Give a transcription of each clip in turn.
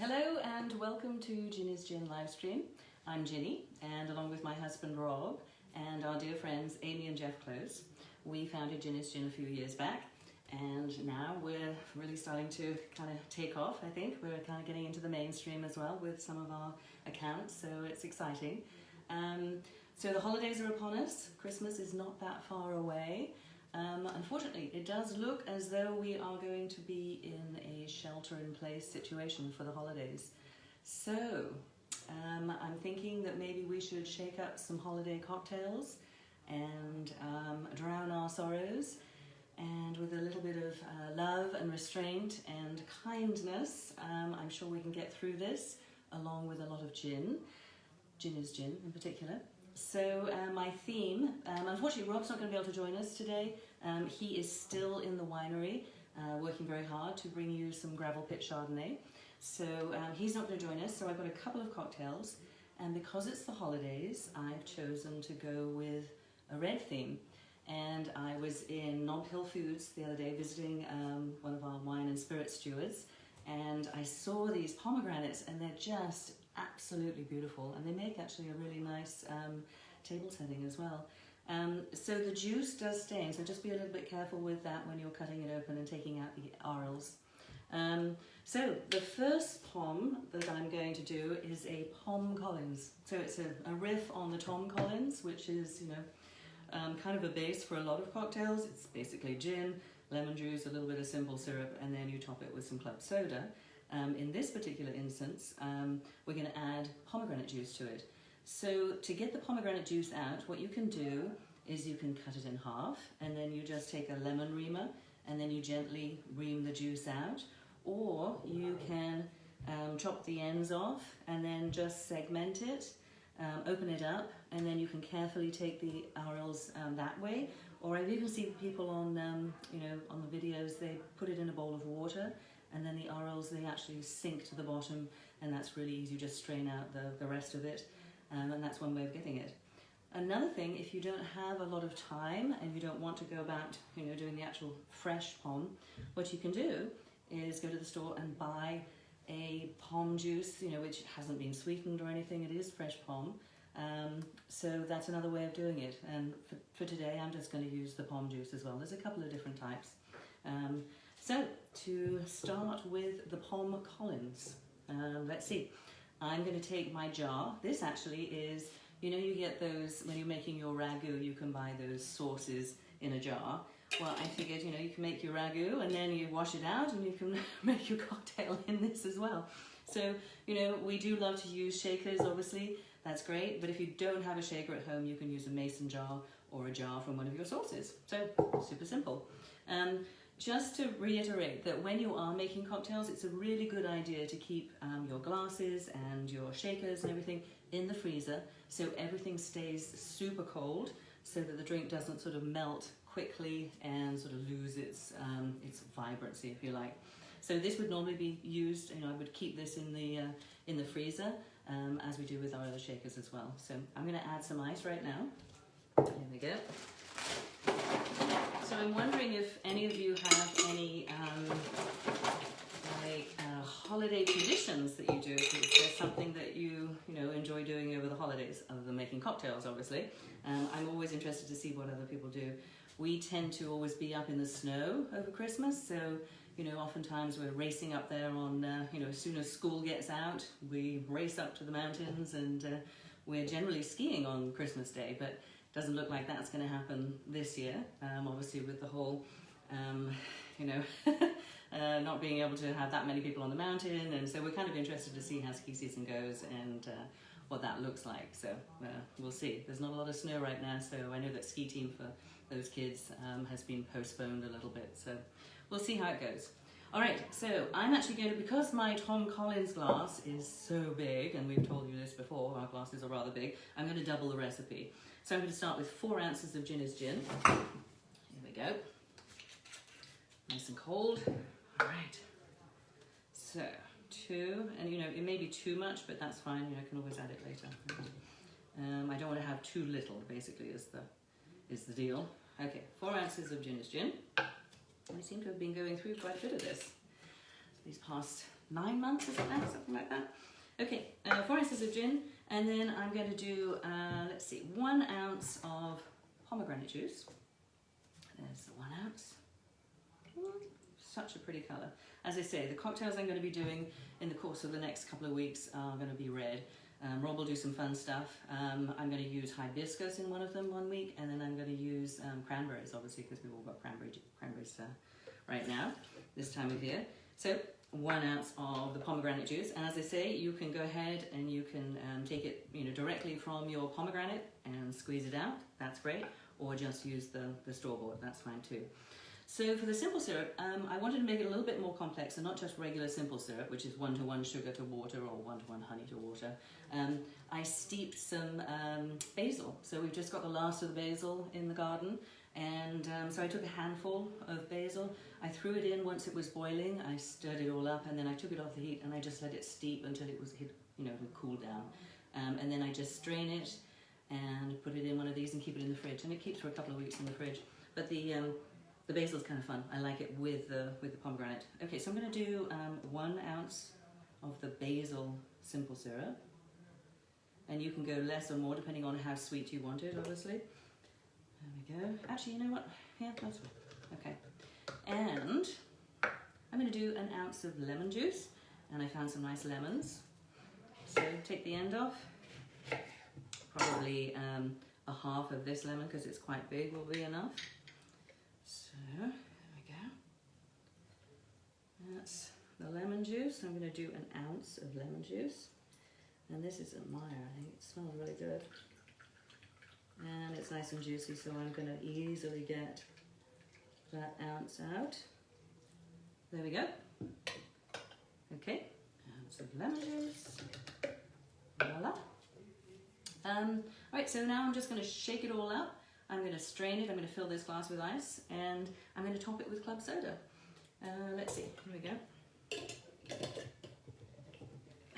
Hello and welcome to Ginny's Gin Livestream. I'm Ginny, and along with my husband Rob and our dear friends Amy and Jeff Close, we founded Ginny's Gin a few years back, and now we're really starting to kind of take off. I think we're kind of getting into the mainstream as well with some of our accounts, so it's exciting. So the holidays are upon us. Christmas is not that far away. Unfortunately, it does look as though we are going to be in a shelter-in-place situation for the holidays. So, I'm thinking that maybe we should shake up some holiday cocktails and drown our sorrows, and with a little bit of love and restraint and kindness, I'm sure we can get through this, along with a lot of gin. Gin is gin in particular. So my theme, unfortunately Rob's not going to be able to join us today. He is still in the winery, working very hard to bring you some gravel pit Chardonnay. So he's not going to join us, so I've got a couple of cocktails. And because it's the holidays, I've chosen to go with a red theme. And I was in Nob Hill Foods the other day visiting one of our wine and spirit stewards. And I saw these pomegranates, and they're just absolutely beautiful, and they make actually a really nice table setting as well. So the juice does stain, so just be a little bit careful with that when you're cutting it open and taking out the arils. So the first pom that I'm going to do is a Pom Collins. So it's a riff on the Tom Collins, which is, you know, kind of a base for a lot of cocktails. It's basically gin, lemon juice, a little bit of simple syrup, and then you top it with some club soda. In this particular instance, we're going to add pomegranate juice to it. So to get the pomegranate juice out, what you can do is you can cut it in half, and then you just take a lemon reamer and then you gently ream the juice out, or you can chop the ends off and then just segment it, open it up, and then you can carefully take the arils that way. Or I've even seen people on, you know, on the videos, they put it in a bowl of water, and then the arils, they actually sink to the bottom, and that's really easy. You just strain out the rest of it, and that's one way of getting it. Another thing, if you don't have a lot of time and you don't want to go about, you know, doing the actual fresh pom, what you can do is go to the store and buy a pom juice, you know, which hasn't been sweetened or anything. It is fresh pom. So that's another way of doing it. And for today, I'm just going to use the pom juice as well. There's a couple of different types. So to start with the Pom Collins, let's see. I'm going to take my jar. This actually is, you know, you get those, when you're making your ragu, you can buy those sauces in a jar. Well, I figured, you know, you can make your ragu and then you wash it out and you can make your cocktail in this as well. So, you know, we do love to use shakers, obviously. That's great. But if you don't have a shaker at home, you can use a mason jar or a jar from one of your sauces. So, super simple. Just to reiterate that when you are making cocktails, it's a really good idea to keep your glasses and your shakers and everything in the freezer, so everything stays super cold, so that the drink doesn't sort of melt quickly and sort of lose its vibrancy, if you like. So this would normally be used, you know, I would keep this in the freezer, as we do with our other shakers as well. So I'm going to add some ice right now. Here we go. So I'm wondering if any of you have any holiday traditions that you do. If there's something that you know enjoy doing over the holidays, other than making cocktails, obviously. I'm always interested to see what other people do. We tend to always be up in the snow over Christmas, so you know oftentimes we're racing up there on you know, as soon as school gets out, we race up to the mountains, and we're generally skiing on Christmas Day, but doesn't look like that's going to happen this year, obviously with the whole, you know, not being able to have that many people on the mountain, and so we're kind of interested to see how ski season goes and what that looks like. So we'll see. There's not a lot of snow right now, so I know that ski team for those kids has been postponed a little bit, so we'll see how it goes. All right, so I'm actually going to, because my Tom Collins glass is so big, and we've told you this before, our glasses are rather big, I'm going to double the recipe. So I'm going to start with 4 ounces of Ginny's gin. Here we go. Nice and cold. All right. So 2, and you know, it may be too much, but that's fine. You know, I can always add it later. I don't want to have too little, basically, is the deal. Okay, 4 ounces of Ginny's gin. We seem to have been going through quite a bit of this these past 9 months, is it now? Something like that. Okay, 4 ounces of gin, and then I'm going to do, let's see, 1 ounce of pomegranate juice. There's the 1 ounce. Such a pretty colour. As I say, the cocktails I'm going to be doing in the course of the next couple of weeks are going to be red. Rob will do some fun stuff. I'm going to use hibiscus in one of them one week, and then I'm going to use cranberries, obviously, because we've all got cranberries right now, this time of year. So 1 ounce of the pomegranate juice, and as I say, you can go ahead and you can take it, directly from your pomegranate and squeeze it out. That's great, or just use the store-bought. That's fine too. So for the simple syrup, I wanted to make it a little bit more complex and not just regular simple syrup, which is 1-to-1 sugar to water or 1-to-1 honey to water. I steeped some basil. So we've just got the last of the basil in the garden. And so I took a handful of basil. I threw it in once it was boiling. I stirred it all up, and then I took it off the heat and I just let it steep until it was cooled down. And then I just strain it and put it in one of these and keep it in the fridge. And it keeps for a couple of weeks in the fridge. But the basil is kind of fun. I like it with the pomegranate. Okay, so I'm going to do 1 ounce of the basil simple syrup. And you can go less or more depending on how sweet you want it, obviously. There we go. Actually, you know what? Yeah, that's fine. Okay. And I'm going to do 1 ounce of lemon juice. And I found some nice lemons. So take the end off. Probably a half of this lemon, because it's quite big, will be enough. So, there we go. That's the lemon juice. I'm going to do 1 ounce of lemon juice. And this is a Meyer, I think. It smells really good. And it's nice and juicy, so I'm going to easily get that ounce out. There we go. Okay, ounce of lemon juice. Voila. Alright, so now I'm just going to shake it all up. I'm going to strain it, I'm going to fill this glass with ice, and I'm going to top it with club soda. Let's see, here we go.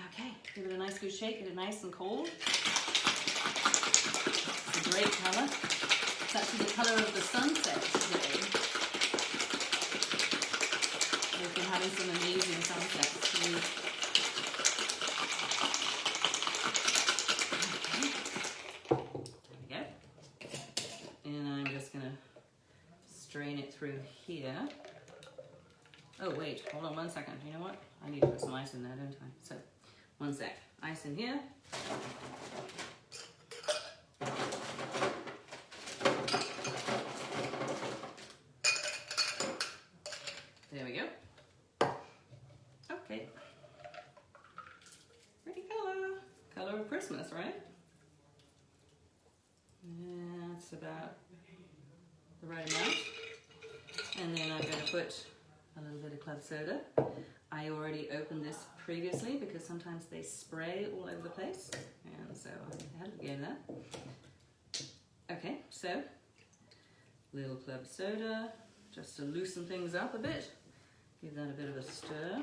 Okay, give it a nice good shake, get it nice and cold. It's a great colour. It's actually the colour of the sunset today. We've been having some amazing sunsets. Strain it through here. Oh wait, hold on 1 second. You know what? I need to put some ice in there, don't I? So, 1 sec. Ice in here. There we go. Okay. Pretty colour. Colour of Christmas, right? That's about the right amount. And then I'm going to put a little bit of club soda. I already opened this previously because sometimes they spray all over the place. And so I had to go there. Okay, so little club soda, just to loosen things up a bit. Give that a bit of a stir.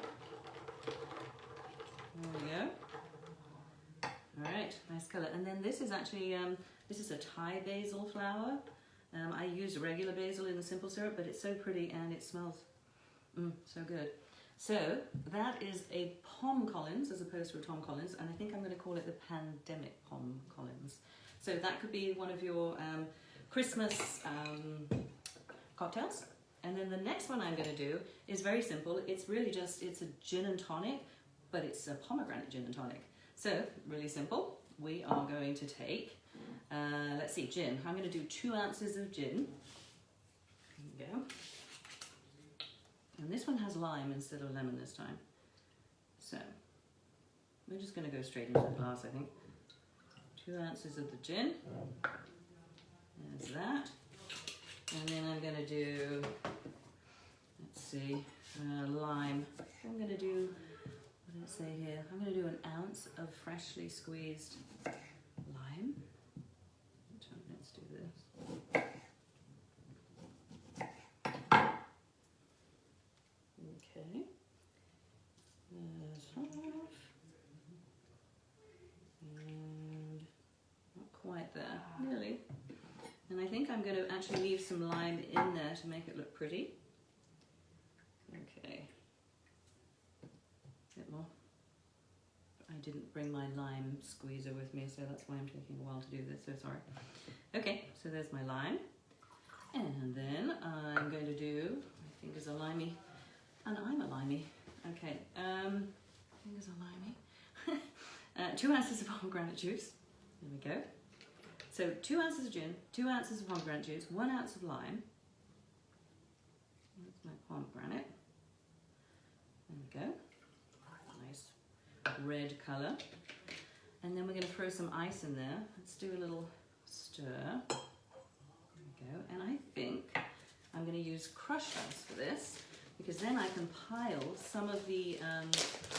There we go. Alright, nice colour. And then this is actually, this is a Thai basil flower. I use regular basil in the simple syrup, but it's so pretty and it smells so good. So that is a Pom Collins as opposed to a Tom Collins, and I think I'm going to call it the Pandemic Pom Collins. So that could be one of your Christmas cocktails. And then the next one I'm going to do is very simple. It's really just, it's a gin and tonic, but it's a pomegranate gin and tonic. So really simple. We are going to take let's see, gin. I'm going to do 2 ounces of gin. There you go. And this one has lime instead of lemon this time. So, we're just going to go straight into the glass, I think. 2 ounces of the gin. There's that. And then I'm going to do, let's see, lime. I'm going to do, what did it say here? I'm going to do 1 ounce of freshly squeezed lime. Let's do this. Okay. There's half. And not quite there, nearly. And I think I'm going to actually leave some lime in there to make it look pretty. Okay. There didn't bring my lime squeezer with me, so that's why I'm taking a while to do this, so sorry. Okay, so there's my lime. And then I'm going to do, my fingers are limey, and I'm a limey. Okay, fingers are limey. 2 ounces of pomegranate juice. There we go. So 2 ounces of gin, 2 ounces of pomegranate juice, 1 ounce of lime. That's my pomegranate. There we go. Nice red colour. And then we're going to throw some ice in there. Let's do a little stir. There we go. And I think I'm going to use crushed ice for this, because then I can pile some of the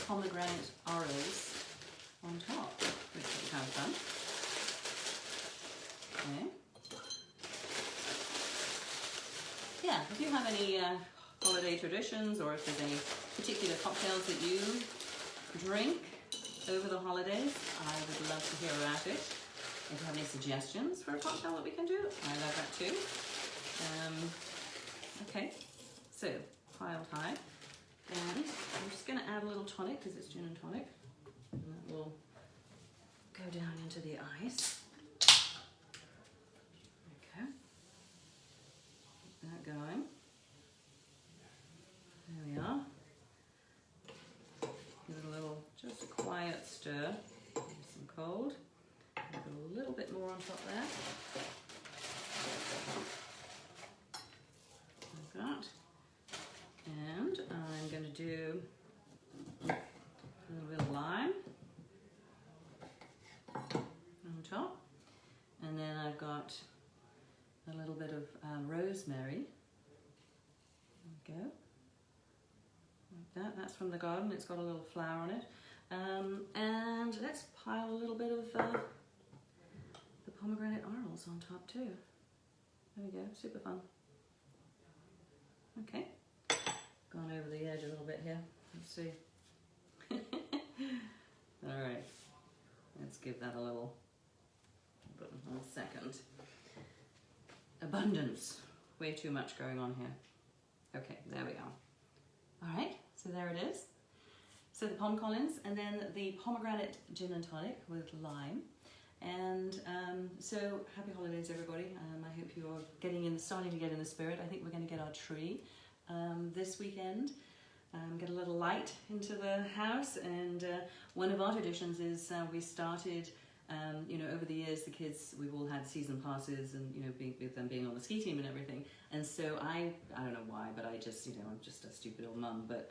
pomegranate orals on top, which will have fun. Okay. Yeah, if you have any holiday traditions, or if there's any particular cocktails that you drink over the holidays, I would love to hear about it. If you have any suggestions for a cocktail that we can do, I love that too. Okay, so piled high, and I'm just going to add a little tonic because it's gin and tonic, and that will go down into the ice. Okay, keep that going. There we are. Give it a little, just a quiet stir. Nice and cold. Put a little bit more on top there. Like that. And I'm going to do a little bit of lime on top. And then I've got a little bit of rosemary. There we go. Like that. That's from the garden. It's got a little flower on it. And let's pile a little bit of the pomegranate orals on top too. There we go. Super fun. Okay. Gone over the edge a little bit here. Let's see. All right. Let's give that a little 1 second. Abundance. Way too much going on here. Okay, there we are. All right, so there it is. So the Pom Collins, and then the pomegranate gin and tonic with lime. And so happy holidays, everybody. I hope you're starting to get in the spirit. I think we're going to get our tree this weekend. Get a little light into the house, and one of our traditions is we started, over the years, the kids, we've all had season passes, and with them being on the ski team and everything. And so I don't know why, but I just, I'm just a stupid old mum, but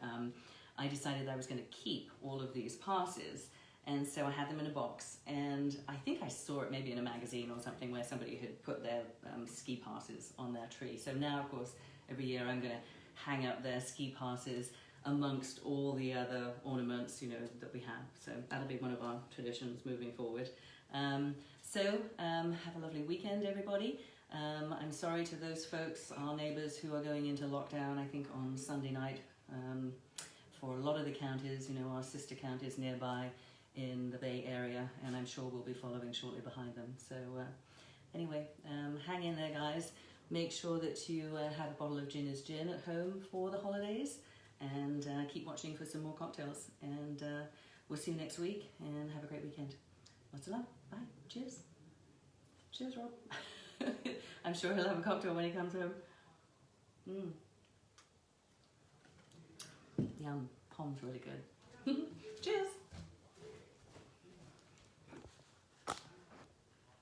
I decided I was going to keep all of these passes. And so I had them in a box, and I think I saw it maybe in a magazine or something where somebody had put their ski passes on their tree. So now, of course, every year I'm going to hang up their ski passes amongst all the other ornaments, that we have. So that'll be one of our traditions moving forward. Have a lovely weekend, everybody. I'm sorry to those folks, our neighbours, who are going into lockdown, I think on Sunday night. For a lot of the counties, our sister counties nearby in the Bay Area, and I'm sure we'll be following shortly behind them. So anyway, hang in there, guys. Make sure that you have a bottle of Ginny's Gin at home for the holidays, and keep watching for some more cocktails. And we'll see you next week, and have a great weekend. Lots of love. Bye. Cheers. Cheers, Rob. I'm sure he'll have a cocktail when he comes home. Yum. Pom's really good. Cheers.